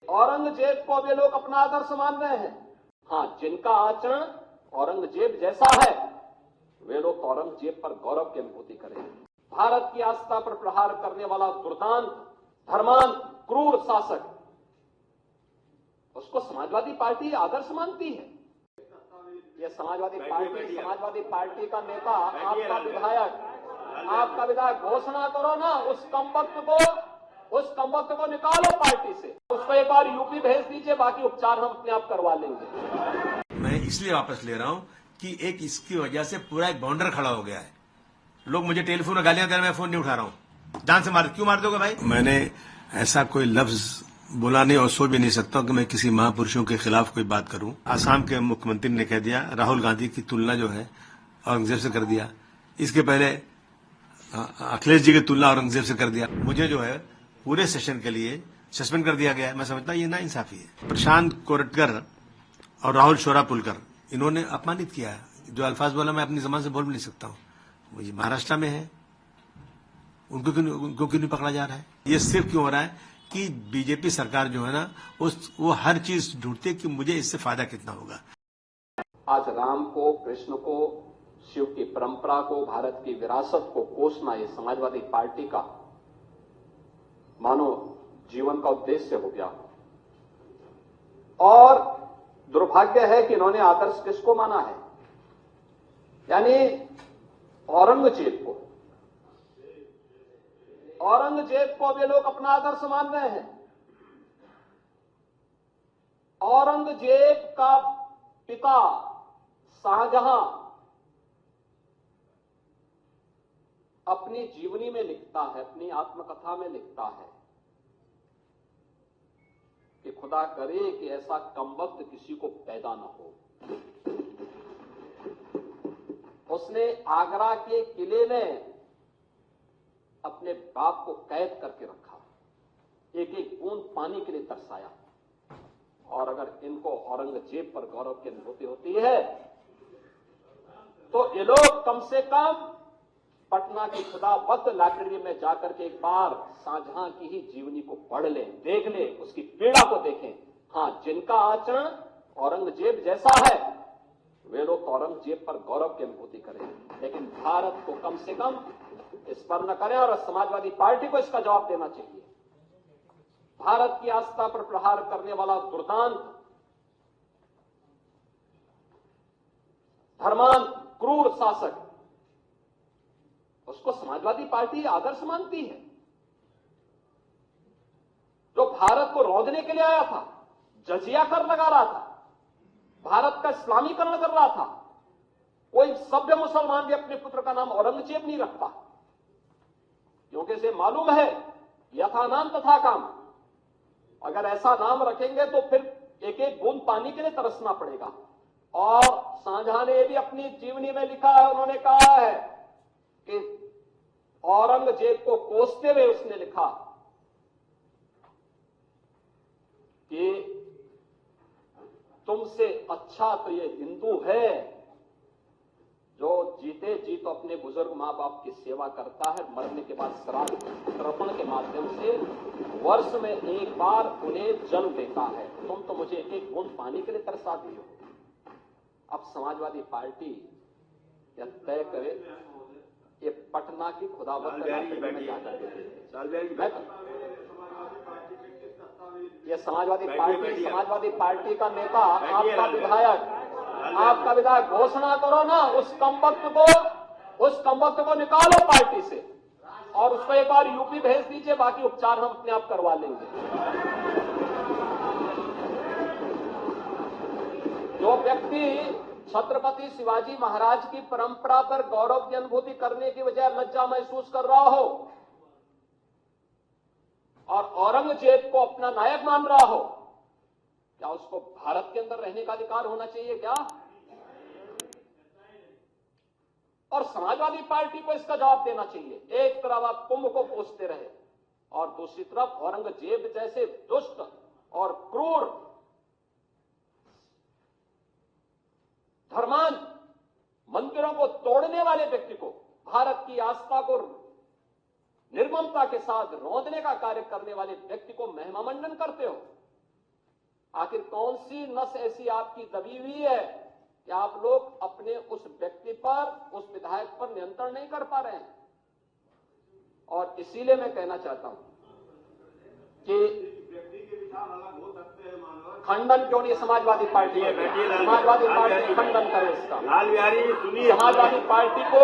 औरंगजेब को वे लोग अपना आदर्श मान रहे हैं। हाँ, जिनका आचरण औरंगजेब जैसा है वे लोग औरंगजेब पर गौरव की अनुभूति करें। भारत की आस्था पर प्रहार करने वाला दुर्दांत, धर्मांत, क्रूर शासक, उसको समाजवादी पार्टी आदर्श मानती है। ये समाजवादी पार्टी का नेता, आपका विधायक घोषणा करो ना, उस कमबख्त को निकालो पार्टी से, उसको एक बार यूपी भेज दीजिए, बाकी उपचार हम अपने आप करवा लेंगे। मैं इसलिए वापस ले रहा हूं कि एक इसकी वजह से पूरा एक बाउंडर खड़ा हो गया है। लोग मुझे टेलीफोन में गालियां दे रहे हैं, मैं फोन नहीं उठा रहा हूं। जान से क्यों मार दोगे भाई? मैंने ऐसा कोई लफ्ज बोला नहीं और सोच भी नहीं सकता कि मैं किसी महापुरुषों के खिलाफ कोई बात करूं। आसाम के मुख्यमंत्री ने कह दिया, राहुल गांधी की तुलना जो है औरंगजेब से कर दिया। इसके पहले अखिलेश जी की तुलना औरंगजेब से कर दिया। मुझे जो है पूरे सेशन के लिए सस्पेंड कर दिया गया है। मैं समझता हूं ये नाइंसाफी है। प्रशांत कोरटकर और राहुल शोरापुलकर, इन्होंने अपमानित किया है। जो अल्फाज बोला मैं अपनी जबान से बोल भी नहीं सकता हूं। वो ये महाराष्ट्र में है, उनको क्यों नहीं पकड़ा जा रहा है? ये सिर्फ क्यों हो रहा है कि बीजेपी सरकार जो है ना, वो हर चीज ढूंढती है कि मुझे इससे फायदा कितना होगा। आज राम को, कृष्ण को, शिव की परंपरा को, भारत की विरासत को कोसना ये समाजवादी पार्टी का मानो जीवन का उद्देश्य हो गया। और दुर्भाग्य है कि इन्होंने आदर्श किसको माना है, यानी औरंगजेब को वे लोग अपना आदर्श मान रहे हैं। औरंगजेब का पिता शाहजहां अपनी जीवनी में लिखता है, अपनी आत्मकथा में लिखता है कि खुदा करे कि ऐसा कमबख्त किसी को पैदा न हो। उसने आगरा के किले में अपने बाप को कैद करके रखा, एक एक बूंद पानी के लिए तरसाया। और अगर इनको औरंगजेब पर गौरव की अनुभूति होती है तो ये लोग कम से कम पटना की खुदावंद लाइब्रेरी में जाकर के एक बार शाहजहां की ही जीवनी को पढ़ लें, देख लें, उसकी पीड़ा को देखें। हाँ, जिनका आचरण औरंगजेब जैसा है वे लोग औरंगजेब पर गौरव की अनुभूति करें, लेकिन भारत को कम से कम इस पर न करें। और समाजवादी पार्टी को इसका जवाब देना चाहिए। भारत की आस्था पर प्रहार करने वाला दुर्दांत, धर्मांत, क्रूर शासक, उसको समाजवादी पार्टी आदर्श मानती है। जो भारत को रौंदने के लिए आया था, जजिया कर लगा रहा था, भारत का इस्लामीकरण कर रहा था, कोई सभ्य मुसलमान भी अपने पुत्र का नाम औरंगजेब नहीं रखता, क्योंकि इसे मालूम है यथा नाम तथा काम। अगर ऐसा नाम रखेंगे तो फिर एक एक बूंद पानी के लिए तरसना पड़ेगा। और शाहजहां ने भी अपनी जीवनी में लिखा है, उन्होंने कहा है कि औरंगजेब को कोसते हुए उसने लिखा कि तुमसे अच्छा तो ये हिंदू है जो जीते जी तो अपने बुजुर्ग मां बाप की सेवा करता है, मरने के बाद श्राद्ध तर्पण के माध्यम से वर्ष में एक बार उन्हें जल देता है। तुम तो मुझे एक एक बूंद पानी के लिए तरसा दी हो। अब समाजवादी पार्टी यह तय करे ये पटना की खुदावंद में जाकर ये समाजवादी पार्टी का नेता, आपका विधायक घोषणा करो ना, उस कमबख्त को निकालो पार्टी से और उसको एक बार यूपी भेज दीजिए, बाकी उपचार हम अपने आप करवा लेंगे। जो व्यक्ति छत्रपति शिवाजी महाराज की परंपरा पर गौरव की अनुभूति करने की बजाय लज्जा महसूस कर रहा हो और औरंगजेब को अपना नायक मान रहा हो, क्या उसको भारत के अंदर रहने का अधिकार होना चाहिए क्या? और समाजवादी पार्टी को इसका जवाब देना चाहिए। एक तरफ आप कुंभ को कोसते रहे और दूसरी तरफ औरंगजेब जैसे दुष्ट और क्रूर, धर्मांत, मंदिरों को तोड़ने वाले व्यक्ति को, भारत की आस्था को निर्ममता के साथ रौंदने का कार्य करने वाले व्यक्ति को महिमा मंडन करते हो। आखिर कौन सी नस ऐसी आपकी दबी हुई है कि आप लोग अपने उस व्यक्ति पर, उस विधायक पर नियंत्रण नहीं कर पा रहे हैं? और इसीलिए मैं कहना चाहता हूं कि खंडन क्यों नहीं समाजवादी पार्टी है? समाजवादी पार्टी खंडन करे इसका। लाल बिहारी सुनिए, समाजवादी पार्टी को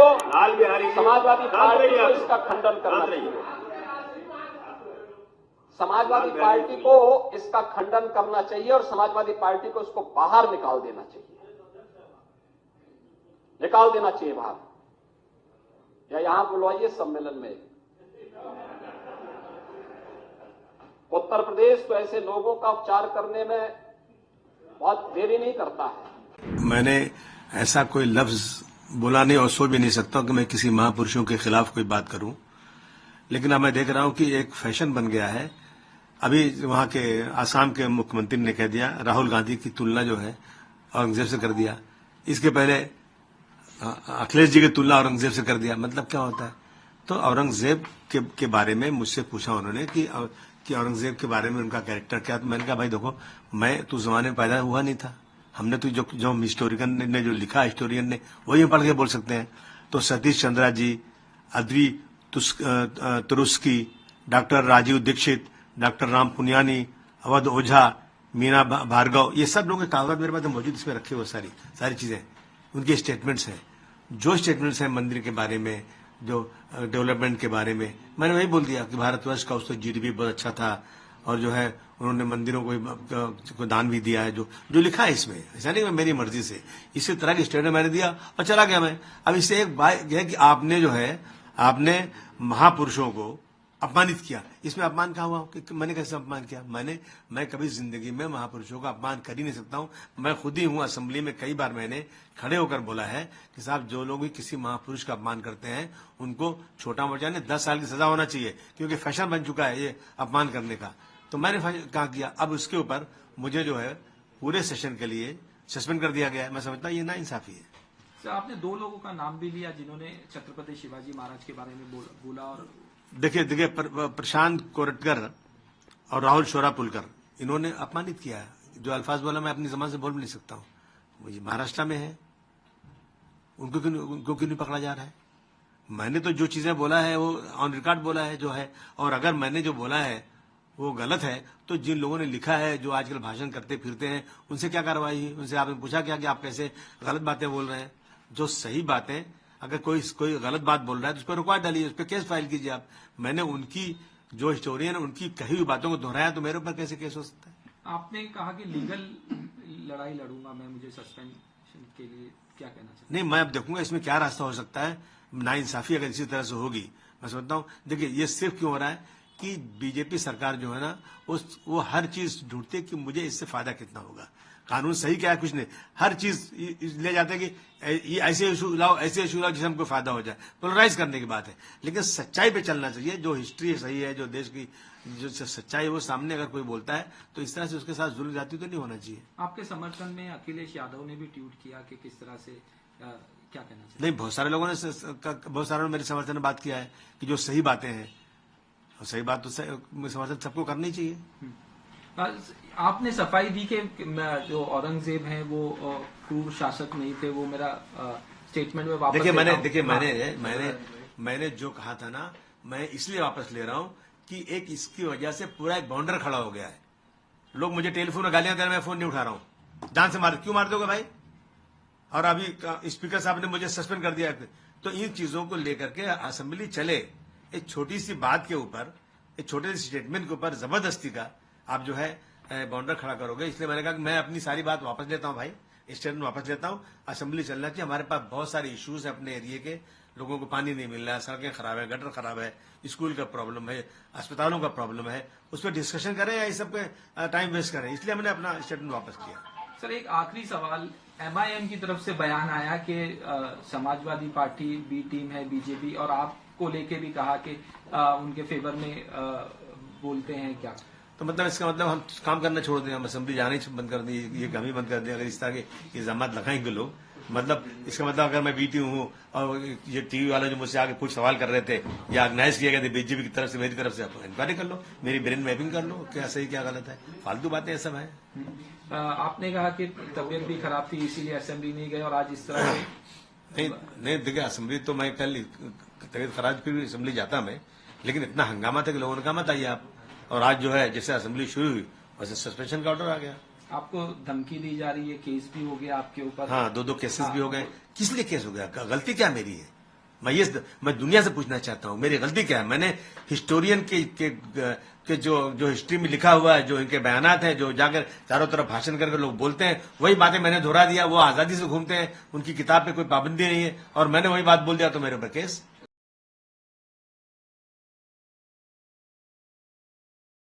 इसका खंडन करना चाहिए। समाजवादी पार्टी को इसका खंडन करना चाहिए और समाजवादी पार्टी को इसको बाहर निकाल देना चाहिए, बाहर, या यहां बुलवाइए सम्मेलन में। उत्तर प्रदेश तो ऐसे लोगों का उपचार करने में बहुत देरी नहीं करता है। मैंने ऐसा कोई लफ्ज बोला नहीं और सोच भी नहीं सकता कि मैं किसी महापुरुषों के खिलाफ कोई बात करूं, लेकिन अब मैं देख रहा हूं कि एक फैशन बन गया है। अभी वहां के आसाम के मुख्यमंत्री ने कह दिया, राहुल गांधी की तुलना जो है औरंगजेब से कर दिया। इसके पहले अखिलेश जी की तुलना औरंगजेब से कर दिया। मतलब क्या होता है? तो औरंगजेब के बारे में मुझसे पूछा उन्होंने कि औरंगजेब के बारे में उनका कैरेक्टर क्या। तो मैंने कहा भाई देखो, मैं तो जमाने में पैदा हुआ नहीं था, हमने तो जो हिस्टोरियन ने जो लिखा, हिस्टोरियन ने वही हम पढ़ के बोल सकते हैं। तो सतीश चंद्रा जी, अद्वी तुरुस्की, डॉक्टर राजीव दीक्षित, डॉक्टर राम पुनियानी, अवध ओझा, मीना भार्गव, ये सब लोगों के कागजात मेरे पास मौजूद, इसमें रखे हुए सारी चीजें, उनके स्टेटमेंट्स हैं। जो स्टेटमेंट्स हैं मंदिर के बारे में, जो डेवलपमेंट के बारे में, मैंने वही बोल दिया कि भारतवर्ष का उसका जीडीपी बहुत अच्छा था और जो है उन्होंने मंदिरों को दान भी दिया है, जो लिखा है इसमें। ऐसा नहीं मेरी मर्जी से, इसी तरह की स्टेटमेंट मैंने दिया और चला गया मैं। अब इससे एक बात है कि आपने महापुरुषों को अपमानित किया। इसमें अपमान कहाँ हुआ कि मैंने कैसे अपमान किया? मैं कभी जिंदगी में महापुरुषों का अपमान कर ही नहीं सकता हूं। मैं खुद ही हूं, असेंबली में कई बार मैंने खड़े होकर बोला है कि साहब जो लोग भी किसी महापुरुष का अपमान करते हैं उनको छोटा मोटा नहीं 10 साल की सजा होना चाहिए, क्योंकि फैशन बन चुका है ये अपमान करने का। तो मैंने कहा किया। अब उसके ऊपर मुझे जो है पूरे सेशन के लिए सस्पेंड कर दिया गया है। मैं समझता हूँ ये नाइंसाफी है। सर, आपने 2 लोगों का नाम भी लिया जिन्होंने छत्रपति शिवाजी महाराज के बारे में बोला। और देखिए प्रशांत कोरटकर और राहुल शोरापुलकर, इन्होंने अपमानित किया है। जो अल्फाज बोला मैं अपनी जबान से बोल भी नहीं सकता हूँ। मुझे महाराष्ट्र में है, उनको क्यों नहीं पकड़ा जा रहा है? मैंने तो जो चीजें बोला है वो ऑन रिकॉर्ड बोला है जो है, और अगर मैंने जो बोला है वो गलत है तो जिन लोगों ने लिखा है, जो आजकल भाषण करते फिरते हैं, उनसे क्या कार्रवाई हुई? उनसे आपने पूछा क्या कि आप कैसे गलत बातें बोल रहे हैं? जो सही बातें, अगर कोई गलत बात बोल रहा है तो उस पर रुकवा डालिए, उस पर केस फाइल कीजिए आप। मैंने उनकी जो हिस्टोरियन उनकी कही हुई बातों को दोहराया तो मेरे ऊपर कैसे केस हो सकता है? आपने कहा कि लीगल लड़ाई लड़ूंगा मैं, मुझे सस्पेंशन के लिए क्या कहना चाहिए? नहीं, मैं अब देखूंगा इसमें क्या रास्ता हो सकता है। नाइंसाफी अगर इसी तरह से होगी, मैं समझता हूं, देखिए ये सिर्फ क्यों हो रहा है कि बीजेपी सरकार जो है ना वो हर चीज ढूंढती है कि मुझे इससे फायदा कितना होगा। कानून सही क्या है? कुछ नहीं, हर चीज ले जाते हैं कि ये ऐसे इशू लाओ जिससे हमको फायदा हो जाए। पोलराइज करने की बात है, लेकिन सच्चाई पे चलना चाहिए। जो हिस्ट्री सही है, जो देश की जो सच्चाई है वो सामने अगर कोई बोलता है तो इस तरह से उसके साथ जुल्म जाती तो नहीं होना चाहिए। आपके समर्थन में अखिलेश यादव ने भी ट्वीट किया कि किस तरह से क्या कहना चाहिए? नहीं, बहुत सारे लोगों ने मेरे समर्थन में बात किया है कि जो सही बातें हैं, और सही बात तो समर्थन सबको करनी चाहिए। आपने सफाई दी कि जो औरंगजेब हैं वो क्रूर शासक नहीं थे, वो मेरा स्टेटमेंट में वापस मैंने जो कहा था ना, मैं इसलिए वापस ले रहा हूं कि एक इसकी वजह से पूरा एक बाउंडर खड़ा हो गया है। लोग मुझे टेलीफोन में गालियां दे रहे हैं, मैं फोन नहीं उठा रहा हूं। जान से क्यों मार दोगे भाई? और अभी स्पीकर साहब ने मुझे सस्पेंड कर दिया। तो इन चीजों को लेकर के असेंबली चले, एक छोटी सी बात के ऊपर, एक छोटे से स्टेटमेंट के ऊपर जबरदस्ती का आप जो है बाउंडर खड़ा करोगे। इसलिए मैंने कहा कि मैं अपनी सारी बात वापस लेता हूं भाई, स्टेटमेंट वापस लेता हूं। असेंबली चलना चाहिए। हमारे पास बहुत सारे इश्यूज है अपने एरिया के, लोगों को पानी नहीं मिल रहा है, सड़कें खराब है, गटर खराब है, स्कूल का प्रॉब्लम है, अस्पतालों का प्रॉब्लम है, उस पर डिस्कशन करें या इस सब पे टाइम वेस्ट करें। इसलिए मैंने अपना स्टेटमेंट वापस किया। सर, एक आखिरी सवाल, MIM की तरफ से बयान आया कि समाजवादी पार्टी बी टीम है बीजेपी, और आपको लेके भी कहा कि उनके फेवर में बोलते हैं क्या? तो मतलब इसका मतलब हम काम करना छोड़ दें, हम असेंबली जाना ही बंद कर दें, ये काम ही बंद कर दें। अगर इस तरह के इल्जाम लगाएंगे लोग मतलब इसका मतलब अगर मैं बीटी हूँ और ये टीवी वाले जो मुझसे आगे कुछ सवाल कर रहे थे या ऑर्गेनाइज किया गया था बीजेपी की तरफ से, मेरी तरफ से, आप इंक्वायरी कर लो, मेरी ब्रेन मैपिंग कर लो, क्या सही क्या गलत है। फालतू बातें ये सब है। आपने कहा कि तबीयत भी खराब थी इसीलिए असेंबली नहीं गए और आज इस तरह से नहीं देखिए, असेंबली तो मैं कल तबीयत खराब फिर भी असेंबली जाता मैं, लेकिन इतना हंगामा था कि लोगों ने कहा मत आइए आप। और आज जो है जैसे असेंबली शुरू हुई वैसे सस्पेंशन का ऑर्डर आ गया। आपको धमकी दी जा रही है, केस भी हो गया आपके ऊपर। हाँ, दो केसेस भी हो गए। किस लिए केस हो गया? गलती क्या मेरी है? मैं दुनिया से पूछना चाहता हूँ, मेरी गलती क्या है? मैंने हिस्टोरियन के जो हिस्ट्री में लिखा हुआ है, जो इनके बयानात हैं, जो जाकर चारों तरफ भाषण करके लोग बोलते हैं, वही बातें मैंने दोहरा दिया। वो आजादी से घूमते हैं, उनकी किताब पे कोई पाबंदी नहीं है, और मैंने वही बात बोल दिया तो मेरे ऊपर केस।